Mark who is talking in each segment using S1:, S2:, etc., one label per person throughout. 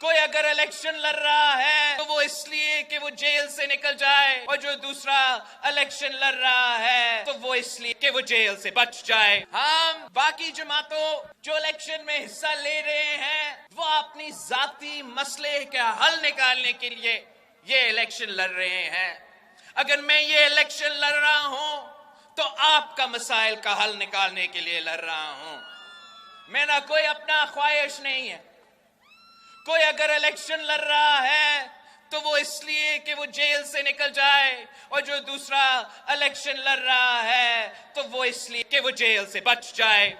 S1: کوئی اگر الیکشن لڑ رہا ہے تو وہ اس لیے کہ وہ جیل سے نکل جائے، اور جو دوسرا الیکشن لڑ رہا ہے تو وہ اس لیے کہ وہ جیل سے بچ جائے۔ ہم باقی جماعتوں جو الیکشن میں حصہ لے رہے ہیں وہ اپنی ذاتی مسئلے کا حل نکالنے کے لیے یہ الیکشن لڑ رہے ہیں۔ اگر میں یہ الیکشن لڑ رہا ہوں تو آپ کا مسائل کا حل نکالنے کے لیے لڑ رہا ہوں۔ میرا کوئی اپنا خواہش نہیں ہے۔ کوئی اگر الیکشن لڑ رہا ہے تو وہ اس لیے کہ وہ جیل سے نکل جائے، اور جو دوسرا الیکشن لڑ رہا ہے تو وہ اس لیے کہ وہ جیل سے بچ جائے۔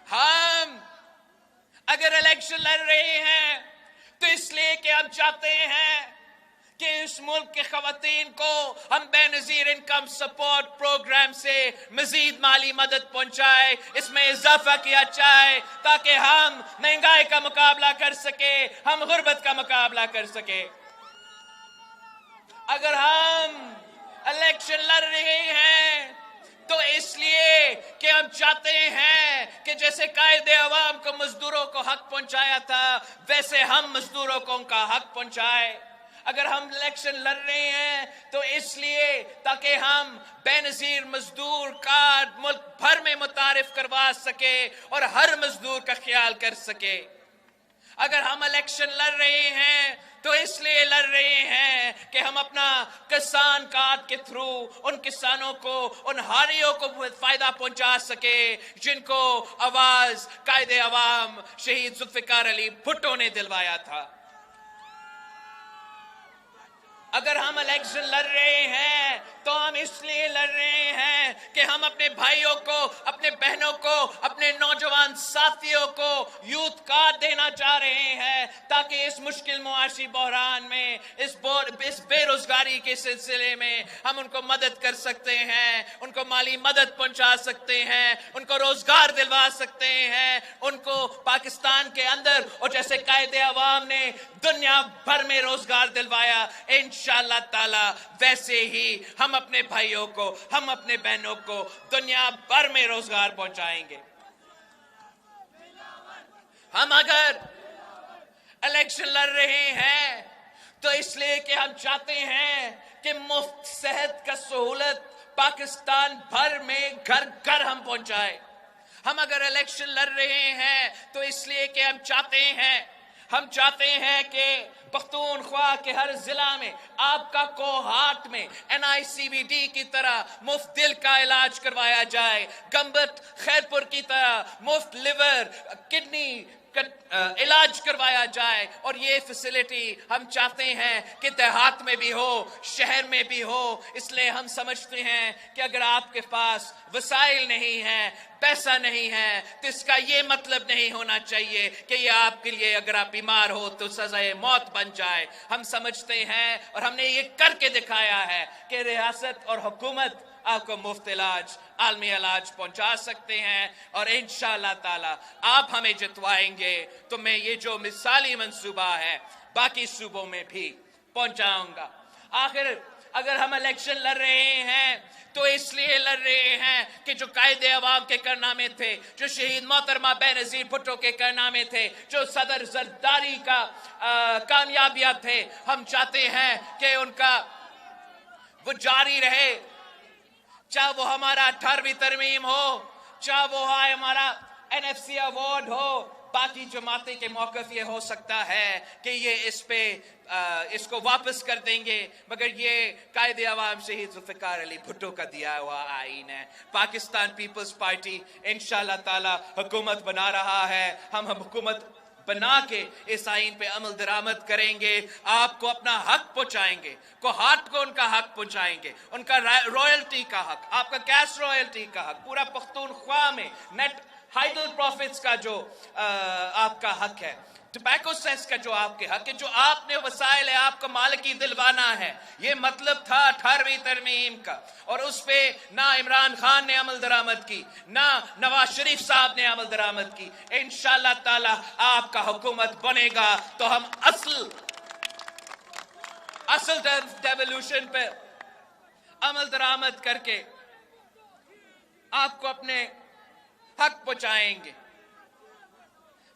S1: ہم اگر الیکشن لڑ رہے ہیں تو اس لیے کہ ہم چاہتے ہیں کہ اس ملک کے خواتین کو ہم بے نظیر انکم سپورٹ پروگرام سے مزید مالی مدد پہنچائے، اس میں اضافہ کیا جائے تاکہ ہم مہنگائی کا مقابلہ کر سکے، ہم غربت کا مقابلہ کر سکے۔ اگر ہم الیکشن لڑ رہے ہیں تو اس لیے کہ ہم چاہتے ہیں کہ جیسے قائد عوام کو مزدوروں کو حق پہنچایا تھا ویسے ہم مزدوروں کو ان کا حق پہنچائے۔ اگر ہم الیکشن لڑ رہے ہیں تو اس لیے تاکہ ہم بے نظیر مزدور کارڈ ملک بھر میں متعارف کروا سکے اور ہر مزدور کا خیال کر سکے۔ اگر ہم الیکشن لڑ رہے ہیں تو اس لیے لڑ رہے ہیں کہ ہم اپنا کسان کارڈ کے تھرو ان کسانوں کو، ان ہاریوں کو فائدہ پہنچا سکے جن کو آواز قائد عوام شہید ذوالفقار علی بھٹو نے دلوایا تھا۔ اگر ہم الیکشن لڑ رہے ہیں تو ہم اس لیے لڑ رہے ہیں کہ ہم اپنے بھائیوں کو، اپنے بہنوں کو، اپنے نوجوان ساتھیوں کو یوتھ کارڈ دینا چاہ رہے ہیں تاکہ اس مشکل معاشی بحران میں، اس بے روزگاری کے سلسلے میں ہم ان کو مدد کر سکتے ہیں، ان کو مالی مدد پہنچا سکتے ہیں، ان کو روزگار دلوا سکتے ہیں، ان کو پاکستان کے اندر اور جیسے قائد عوام نے دنیا بھر میں روزگار دلوایا، انشاءاللہ تعالی ویسے ہی ہم اپنے بھائیوں کو، ہم اپنے بہنوں کو دنیا بھر میں روزگار پہنچائیں گے۔ ہم اگر الیکشن لڑ رہے ہیں تو اس لیے کہ ہم چاہتے ہیں کہ مفت صحت کا سہولت پاکستان بھر میں گھر گھر ہم پہنچائے۔ ہم اگر الیکشن لڑ رہے ہیں تو اس لیے کہ ہم چاہتے ہیں کہ پختونخوا کے ہر ضلع میں آپ کا کوہاٹ میں NICVD کی طرح مفت دل کا علاج کروایا جائے، گمبت خیرپور کی طرح مفت لیور کڈنی علاج کروایا جائے، اور یہ فیسلٹی ہم چاہتے ہیں کہ دیہات میں بھی ہو، شہر میں بھی ہو۔ اس لیے ہم سمجھتے ہیں کہ اگر آپ کے پاس وسائل نہیں ہیں، پیسہ نہیں ہے، تو اس کا یہ مطلب نہیں ہونا چاہیے کہ یہ آپ کے لیے اگر آپ بیمار ہو تو سزائے موت بن جائے۔ ہم سمجھتے ہیں اور ہم نے یہ کر کے دکھایا ہے کہ ریاست اور حکومت آپ کو مفت علاج، عالمی علاج پہنچا سکتے ہیں، اور انشاءاللہ تعالی آپ ہمیں جتوائیں گے تو میں یہ جو مثالی منصوبہ ہے باقی صوبوں میں بھی پہنچاؤں گا۔ آخر اگر ہم الیکشن لڑ رہے ہیں تو اس لیے لڑ رہے ہیں کہ جو قائد عوام کے کارنامے تھے، جو شہید محترمہ بے نظیر بھٹو کے کارنامے تھے، جو صدر زرداری کا کامیابیاں تھے، ہم چاہتے ہیں کہ ان کا وہ جاری رہے، چاہے وہ ہمارا 18ویں ترمیم ہو، چاہے وہ ہمارا NFC ایوارڈ ہو۔ باقی جماعتیں کے موقف یہ ہو سکتا ہے کہ یہ اس کو واپس کر دیں گے، مگر یہ قائد عوام شہید ذوالفقار علی بھٹو کا دیا ہوا آئین ہے۔ پاکستان پیپلز پارٹی انشاءاللہ تعالی حکومت بنا رہا ہے، ہم حکومت بنا کے اس آئین پہ عمل درآمد کریں گے، آپ کو اپنا حق پہنچائیں گے، کوہاٹ کو ان کا حق پہنچائیں گے، ان کا رائلٹی کا حق، آپ کا گیس رائلٹی کا حق، پورا پختونخوا میں نیٹ ہائیڈل پروفٹس کا جو آپ کا حق ہے، ٹبیکو سیس کا جو آپ کے حق ہے، جو آپ نے وسائل ہے آپ کو مالکی دلوانا ہے۔ یہ مطلب تھا 18ویں ترمیم کا، اور اس پہ نہ عمران خان نے عمل درآمد کی، نہ نواز شریف صاحب نے عمل درآمد کی۔ انشاءاللہ تعالی آپ کا حکومت بنے گا تو ہم اصل ڈیولوشن پہ عمل درآمد کر کے آپ کو اپنے حق پہنچائیں گے۔